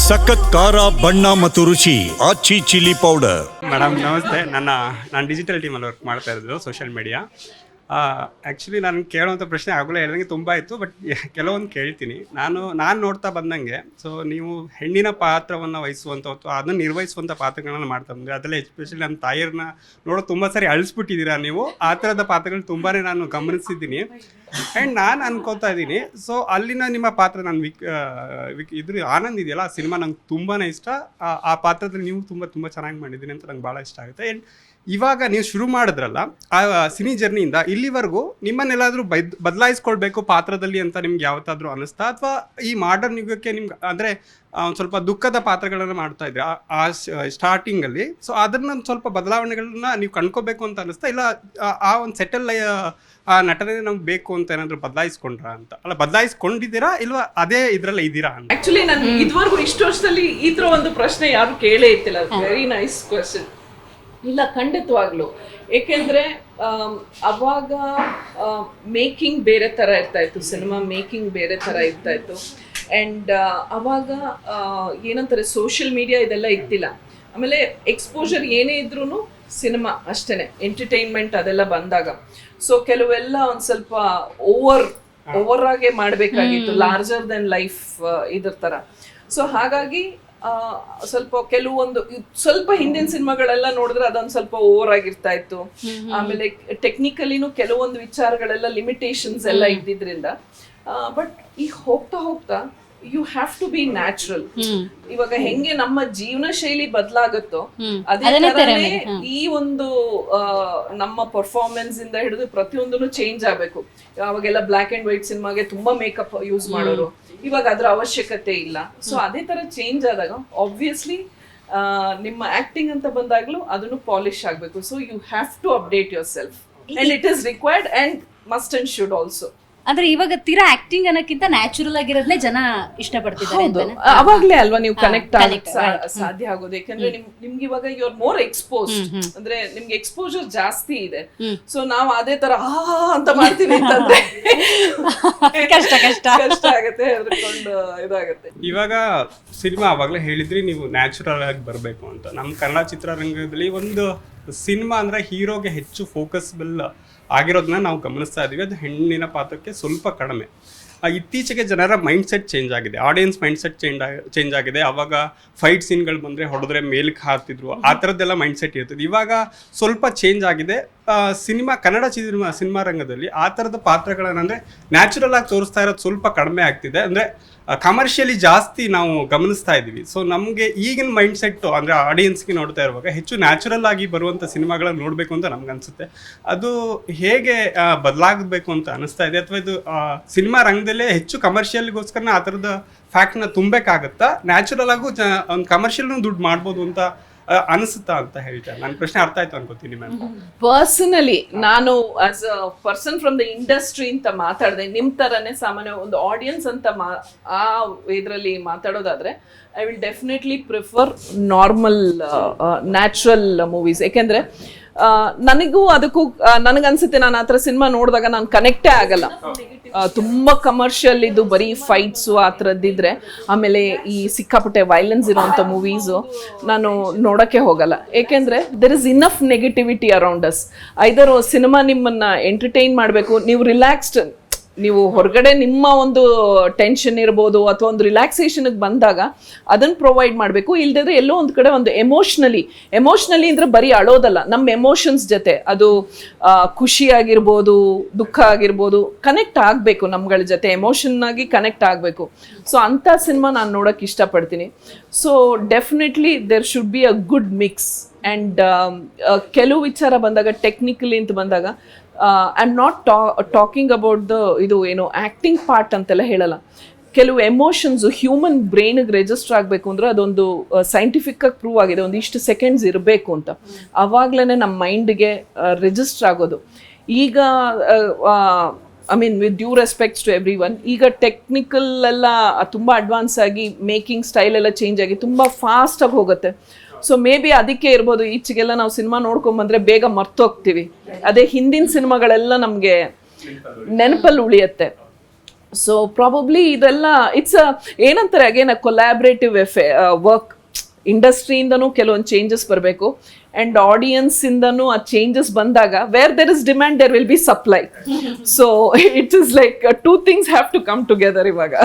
ಸಖತ್ ಖಾರ ಬಣ್ಣ ಮತ್ತು ರುಚಿ ಆಚಿ ಚಿಲ್ಲಿ ಪೌಡರ್. ಮೇಡಮ್ ನಮಸ್ತೆ. ನಾನು ಡಿಜಿಟಲ್ ಟೀಮಲ್ಲಿ ವರ್ಕ್ ಮಾಡ್ತಾ ಇರೋದು ಸೋಷಿಯಲ್ ಮೀಡಿಯಾ. ಆ್ಯಕ್ಚುಲಿ ನಾನು ಕೇಳೋವಂಥ ಪ್ರಶ್ನೆ ಆಗಲೇ ಹೇಳ್ದಂಗೆ ತುಂಬ ಇತ್ತು, ಬಟ್ ಕೆಲವೊಂದು ಕೇಳ್ತೀನಿ. ನಾನು ನೋಡ್ತಾ ಬಂದಂಗೆ, ಸೊ ನೀವು ಹೆಣ್ಣಿನ ಪಾತ್ರವನ್ನು ವಹಿಸುವಂಥ ಅದನ್ನು ನಿರ್ವಹಿಸುವಂಥ ಪಾತ್ರಗಳನ್ನ ಮಾಡ್ತಾ ಬಂದರೆ, ಅದರಲ್ಲಿ ಎಸ್ಪೆಷಲಿ ನನ್ನ ತಾಯಿಯರನ್ನ ನೋಡೋದು ತುಂಬ ಸಾರಿ ಅಳಿಸ್ಬಿಟ್ಟಿದ್ದೀರಾ ನೀವು. ಆ ಥರದ ಪಾತ್ರಗಳು ತುಂಬಾ ನಾನು ಗಮನಿಸಿದ್ದೀನಿ. ಆ್ಯಂಡ್ ನಾನು ಅನ್ಕೋತಾ ಇದ್ದೀನಿ, ಸೊ ಅಲ್ಲಿನ ನಿಮ್ಮ ಪಾತ್ರ ನಾನು ಇದ್ರ ಆನಂದ್ ಇದೆಯಲ್ಲ, ಆ ಸಿನಿಮಾ ನಂಗೆ ತುಂಬಾ ಇಷ್ಟ. ಆ ಪಾತ್ರದಲ್ಲಿ ನೀವು ತುಂಬ ಚೆನ್ನಾಗಿ ಮಾಡಿದ್ದೀನಿ ಅಂತ ನಂಗೆ ಭಾಳ ಇಷ್ಟ ಆಗುತ್ತೆ. ಆ್ಯಂಡ್ ಇವಾಗ ನೀವು ಶುರು ಮಾಡಿದ್ರಲ್ಲ ಆ ಸಿನಿ ಜರ್ನಿಯಿಂದ ಇಲ್ಲಿವರೆಗೂ ನಿಮ್ಮನ್ನೆಲ್ಲಾದರೂ ಬದಲಾಯಿಸ್ಕೊಳ್ಬೇಕು ಪಾತ್ರದಲ್ಲಿ ಅಂತ ನಿಮ್ಗೆ ಯಾವತ್ತಾದರೂ ಅನಿಸ್ತಾ, ಅಥವಾ ಈ ಮಾಡರ್ನ್ ಯುಗಕ್ಕೆ ನಿಮ್ಗೆ ಅಂದರೆ ಒಂದು ಸ್ವಲ್ಪ ದುಃಖದ ಪಾತ್ರಗಳನ್ನು ಮಾಡ್ತಾ ಇದ್ರೆ ಆ ಸ್ಟಾರ್ಟಿಂಗಲ್ಲಿ, ಸೊ ಅದನ್ನ ಸ್ವಲ್ಪ ಬದಲಾವಣೆಗಳನ್ನ ನೀವು ಕಂಡ್ಕೋಬೇಕು ಅಂತ ಅನಿಸ್ತಾ, ಇಲ್ಲ ಆ ಒಂದು ಸೆಟಲ್ ಆ ನಟನೆ ನಮ್ಗೆ ಬೇಕು ಅಂತ ಏನಾದರೂ ಬದಲಾಯಿಸ್ಕೊಂಡ್ರಾ ಅಂತ? ಅಲ್ಲ, ಬದಲಾಯಿಸ್ಕೊಂಡಿದ್ದೀರಾ ಇಲ್ವಾ ಅದೇ ಇದ್ರಲ್ಲ ಇದ್ದೀರಾ ಅಂತ? ಆಕ್ಚುಲಿ ನಾನು ಇದುವರೆಗೂ ಇಷ್ಟು ವರ್ಷದಲ್ಲಿ ಈ ಥರ ಒಂದು ಪ್ರಶ್ನೆ ಯಾರು ಕೇಳೇ ಇತ್ತಿಲ್ಲ. Very nice question. ಇಲ್ಲ, ಖಂಡಿತವಾಗ್ಲು. ಏಕೆಂದರೆ ಅವಾಗ ಮೇಕಿಂಗ್ ಬೇರೆ ಥರ ಇರ್ತಾಯಿತ್ತು, ಸಿನಿಮಾ ಮೇಕಿಂಗ್ ಬೇರೆ ಥರ ಇರ್ತಾಯಿತ್ತು. ಆ್ಯಂಡ್ ಅವಾಗ ಏನಂತಾರೆ, ಸೋಷಿಯಲ್ ಮೀಡಿಯಾ ಇದೆಲ್ಲ ಇತ್ತಿಲ್ಲ. ಆಮೇಲೆ ಎಕ್ಸ್ಪೋಜರ್ ಏನೇ ಇದ್ರೂ ಸಿನಿಮಾ ಅಷ್ಟೇ, ಎಂಟರ್ಟೈನ್ಮೆಂಟ್ ಅದೆಲ್ಲ ಬಂದಾಗ. ಸೊ ಕೆಲವೆಲ್ಲ ಒಂದು ಸ್ವಲ್ಪ ಓವರ್ ಆಗೇ ಮಾಡಬೇಕಾಗಿತ್ತು, ಲಾರ್ಜರ್ ದೆನ್ ಲೈಫ್ ಇದ್ರ ಥರ. ಸೊ ಹಾಗಾಗಿ ಸ್ವಲ್ಪ ಕೆಲವೊಂದು ಸ್ವಲ್ಪ ಹಿಂದಿನ ಸಿನಿಮಾಗಳೆಲ್ಲ ನೋಡಿದ್ರೆ ಅದೊಂದು ಸ್ವಲ್ಪ ಓವರ್ ಆಗಿರ್ತಾ ಇತ್ತು. ಆಮೇಲೆ ಟೆಕ್ನಿಕಲಿನೂ ಕೆಲವೊಂದು ವಿಚಾರಗಳೆಲ್ಲ ಲಿಮಿಟೇಷನ್ಸ್ ಎಲ್ಲ ಇದ್ದಿದ್ರಿಂದ. ಬಟ್ ಈಗ ಹೋಗ್ತಾ ಹೋಗ್ತಾ you have to be natural. ಇವಾಗ ಹೆಂಗೆ ನಮ್ಮ ಜೀವನ ಶೈಲಿ ಬದಲಾಗುತ್ತೋ ಅದೇ ತರನೇ ಈ ಒಂದು ನಮ್ಮ ಪರ್ಫಾರ್ಮೆನ್ಸ್ ಇಂದ ಹಿಡಿದು ಪ್ರತಿಯೊಂದನ್ನು ಚೇಂಜ್ ಆಗ್ಬೇಕು. ಅವಾಗೆಲ್ಲ ಬ್ಲ್ಯಾಕ್ ಅಂಡ್ ವೈಟ್ ಸಿನಿಮಾಗೆ ತುಂಬಾ ಮೇಕಪ್ ಯೂಸ್ ಮಾಡೋರು, ಇವಾಗ ಅದ್ರ ಅವಶ್ಯಕತೆ ಇಲ್ಲ. ಸೊ ಅದೇ ತರ ಚೇಂಜ್ ಆದಾಗ ಆಬ್ವಿಯಸ್ಲಿ ನಿಮ್ಮ ಆಕ್ಟಿಂಗ್ ಅಂತ ಬಂದಾಗ್ಲೂ ಅದನ್ನು ಪಾಲಿಶ್ ಆಗ್ಬೇಕು. So you have to update yourself and it is required and must and should also. ಅಂದ್ರೆ ಇವಾಗ ತೀರಾ ಆಕ್ಟಿಂಗ್ ಅನ್ನಕ್ಕಿಂತ ನ್ಯಾಚುರಲ್ ಆಗಿರೋದನ್ನೇ ಜನ ಇಷ್ಟಪಡ್ತಿದ್ದಾರೆ. ಅವಾಗ್ಲೇ ಅಲ್ವಾ ನೀವು ಕನೆಕ್ಟ್ ಸಾಧ್ಯ ಆಗೋದು. ಯಾಕಂದ್ರೆ ನಿಮ್ಗೆ ಇವಾಗ ಯು ಆರ್ ಮೋರ್ ಎಕ್ಸ್ಪೋಸ್, ಅಂದ್ರೆ ನಿಮ್ಗೆ ಎಕ್ಸ್ಪೋಜರ್ ಜಾಸ್ತಿ ಇದೆ. ಸೊ ನಾವು ಅದೇ ತರ ಅಂತ ಮಾಡ್ತೀವಿ ಅಂತಂದ್ರೆ ಕಷ್ಟ ಆಗತ್ತೆ, ಹೆದರ್ಕೊಂಡು ಇದಾಗತ್ತೆ. ಇವಾಗ ಸಿನಿಮಾ ಅವಾಗಲೇ ಹೇಳಿದ್ರಿ ನೀವು ನ್ಯಾಚುರಲ್ ಆಗಿ ಬರಬೇಕು ಅಂತ. ನಮ್ಮ ಕನ್ನಡ ಚಿತ್ರರಂಗದಲ್ಲಿ ಒಂದು ಸಿನಿಮಾ ಅಂದರೆ ಹೀರೋಗೆ ಹೆಚ್ಚು ಫೋಕಸ್ಬಲ್ ಆಗಿರೋದನ್ನ ನಾವು ಗಮನಿಸ್ತಾ ಇದ್ದೀವಿ. ಅದು ಹೆಣ್ಣಿನ ಪಾತ್ರಕ್ಕೆ ಸ್ವಲ್ಪ ಕಡಿಮೆ. ಇತ್ತೀಚೆಗೆ ಜನರ ಮೈಂಡ್ ಸೆಟ್ ಚೇಂಜ್ ಆಗಿದೆ, ಆಡಿಯನ್ಸ್ ಮೈಂಡ್ ಸೆಟ್ ಚೇಂಜ್ ಆಗಿದೆ. ಅವಾಗ ಫೈಟ್ ಸೀನ್ಗಳು ಬಂದರೆ ಹೊಡೆದ್ರೆ ಮೇಲಕ್ಕೆ ಹಾರ್ತಿದ್ರು, ಆ ಥರದ್ದೆಲ್ಲ ಮೈಂಡ್ ಸೆಟ್ ಇರ್ತದೆ. ಇವಾಗ ಸ್ವಲ್ಪ ಚೇಂಜ್ ಆಗಿದೆ. ಕನ್ನಡ ಸಿನಿಮಾ ರಂಗದಲ್ಲಿ ಆ ಥರದ ಪಾತ್ರಗಳನ್ನು ಅಂದರೆ ನ್ಯಾಚುರಲ್ ಆಗಿ ತೋರಿಸ್ತಾ ಇರೋದು ಸ್ವಲ್ಪ ಕಡಿಮೆ ಆಗ್ತಿದೆ. ಅಂದರೆ ಕಮರ್ಷಿಯಲಿ ಜಾಸ್ತಿ ನಾವು ಗಮನಿಸ್ತಾ ಇದ್ದೀವಿ. ಸೊ ನಮಗೆ ಈಗಿನ ಮೈಂಡ್ ಸೆಟ್ಟು ಅಂದರೆ ಆಡಿಯನ್ಸ್ಗೆ ನೋಡ್ತಾ ಇರುವಾಗ ಹೆಚ್ಚು ನ್ಯಾಚುರಲ್ ಆಗಿ ಬರುವಂಥ ಸಿನಿಮಾಗಳನ್ನ ನೋಡಬೇಕು ಅಂತ ನಮ್ಗೆ ಅನಿಸುತ್ತೆ. ಅದು ಹೇಗೆ ಬದಲಾಗಬೇಕು ಅಂತ ಅನಿಸ್ತಾ ಇದೆ, ಅಥವಾ ಇದು ಸಿನಿಮಾ ರಂಗದಲ್ಲೇ ಹೆಚ್ಚು ಕಮರ್ಷಿಯಲ್ಗೋಸ್ಕರ ಆ ಥರದ ಫ್ಯಾಕ್ಟ್ನ ತುಂಬಬೇಕಾಗತ್ತಾ, ನ್ಯಾಚುರಲ್ ಆಗೂ ಒಂದು ಕಮರ್ಷಿಯಲ್ನೂ ದುಡ್ಡು ಮಾಡ್ಬೋದು ಅಂತ ಅನಿಸುತ್ತಾ ಅಂತ ಹೇಳ್ತಾರೆ. ನನ್ನ ಪ್ರಶ್ನೆ ಅರ್ಥ ಆಯ್ತು ಅನ್ಕೋತೀನಿ ಮ್ಯಾಮ್. ಪರ್ಸನಲಿ ನಾನು as a person from the industry ಅಂತ ಮಾತಾಡಿದೆ, ನಿಮ್ಮ ಥರನೇ ಸಾಮಾನ್ಯ ಒಂದು ಆಡಿಯನ್ಸ್ ಅಂತ ಆ ಇದರಲ್ಲಿ ಮಾತಾಡೋದಾದ್ರೆ I will definitely prefer normal natural movies. ಯಾಕೆಂದರೆ ನನಗೂ ಅದಕ್ಕೂ ನನಗನ್ಸುತ್ತೆ, ನಾನು ಆ ಥರ ಸಿನಿಮಾ ನೋಡಿದಾಗ ನಾನು ಕನೆಕ್ಟೇ ಆಗಲ್ಲ. ತುಂಬ ಕಮರ್ಷಿಯಲ್ ಇದು ಬರೀ ಫೈಟ್ಸು ಆ ಥರದ್ದಿದ್ರೆ, ಆಮೇಲೆ ಈ ಸಿಕ್ಕಾಪಟ್ಟೆ ವೈಲೆನ್ಸ್ ಇರೋವಂಥ ಮೂವೀಸು ನಾನು ನೋಡೋಕ್ಕೆ ಹೋಗಲ್ಲ. ಏಕೆಂದರೆ there is enough negativity around us. Either cinema ನಿಮ್ಮನ್ನು ಎಂಟರ್ಟೈನ್ ಮಾಡಬೇಕು, ನೀವು ರಿಲ್ಯಾಕ್ಸ್ಡ್, ನೀವು ಹೊರಗಡೆ ನಿಮ್ಮ ಒಂದು ಟೆನ್ಷನ್ ಇರ್ಬೋದು ಅಥವಾ ಒಂದು ರಿಲ್ಯಾಕ್ಸೇಷನ್ಗೆ ಬಂದಾಗ ಅದನ್ನು ಪ್ರೊವೈಡ್ ಮಾಡಬೇಕು. ಇಲ್ದಿದ್ರೆ ಎಲ್ಲೋ ಒಂದು ಕಡೆ ಒಂದು ಎಮೋಷ್ನಲಿ ಅಂದರೆ ಬರೀ ಅಳೋದಲ್ಲ, ನಮ್ಮ ಎಮೋಷನ್ಸ್ ಜೊತೆ ಅದು ಖುಷಿ ಆಗಿರ್ಬೋದು, ದುಃಖ ಆಗಿರ್ಬೋದು, ಕನೆಕ್ಟ್ ಆಗಬೇಕು, ನಮ್ಗಳ ಜೊತೆ ಎಮೋಷನ್ನಾಗಿ ಕನೆಕ್ಟ್ ಆಗಬೇಕು. ಸೊ ಅಂಥ ಸಿನಿಮಾ ನಾನು ನೋಡೋಕ್ಕೆ ಇಷ್ಟಪಡ್ತೀನಿ. So definitely there should be a good mix. And ಕೆಲವು ವಿಚಾರ ಬಂದಾಗ ಟೆಕ್ನಿಕಲಿ ಅಂತ ಬಂದಾಗ I am not talking about the ಇದು ಏನು ಆ್ಯಕ್ಟಿಂಗ್ ಪಾರ್ಟ್ ಅಂತೆಲ್ಲ ಹೇಳಲ್ಲ. ಕೆಲವು ಎಮೋಷನ್ಸು ಹ್ಯೂಮನ್ ಬ್ರೈನಿಗೆ ರಿಜಿಸ್ಟರ್ ಆಗಬೇಕು ಅಂದರೆ ಅದೊಂದು ಸೈಂಟಿಫಿಕ್ಕಾಗಿ ಪ್ರೂವ್ ಆಗಿದೆ, ಒಂದು ಇಷ್ಟು ಸೆಕೆಂಡ್ಸ್ ಇರಬೇಕು ಅಂತ. ಆವಾಗಲೇ ನಮ್ಮ ಮೈಂಡ್ಗೆ ರಿಜಿಸ್ಟರ್ ಆಗೋದು. ಈಗ I mean with due respects to everyone, ಈಗ ಟೆಕ್ನಿಕಲ್ ಎಲ್ಲ ತುಂಬ ಅಡ್ವಾನ್ಸ್ ಆಗಿ ಮೇಕಿಂಗ್ ಸ್ಟೈಲ್ ಎಲ್ಲ ಚೇಂಜ್ ಆಗಿ ತುಂಬ ಫಾಸ್ಟಾಗಿ ಹೋಗುತ್ತೆ. ಸೊ ಮೇ ಬಿ ಅದಕ್ಕೆ ಇರ್ಬೋದು ಈಚೆಗೆಲ್ಲ ನಾವು ಸಿನಿಮಾ ನೋಡ್ಕೊಂಬಂದ್ರೆ ಬೇಗ ಮರ್ತೋಗ್ತೀವಿ. ಅದೇ ಹಿಂದಿನ ಸಿನಿಮಾಗಳೆಲ್ಲ ನಮಗೆ ನೆನಪಲ್ಲಿ ಉಳಿಯುತ್ತೆ. ಸೊ ಪ್ರಾಬಬ್ಲಿ ಇದೆಲ್ಲ ಇಟ್ಸ್ ಏನಂತಾರೆ ಅಗೇನ್ ಕೊಲ್ಯಾಬ್ರೇಟಿವ್ ವರ್ಕ್. ಇಂಡಸ್ಟ್ರಿಯಿಂದನೂ ಕೆಲವೊಂದು ಚೇಂಜಸ್ ಬರಬೇಕು ಆ್ಯಂಡ್ ಆಡಿಯನ್ಸಿಂದನೂ ಆ ಚೇಂಜಸ್ ಬಂದಾಗ where there is demand there will be supply. So it is like 2 things have to come together ಇವಾಗ.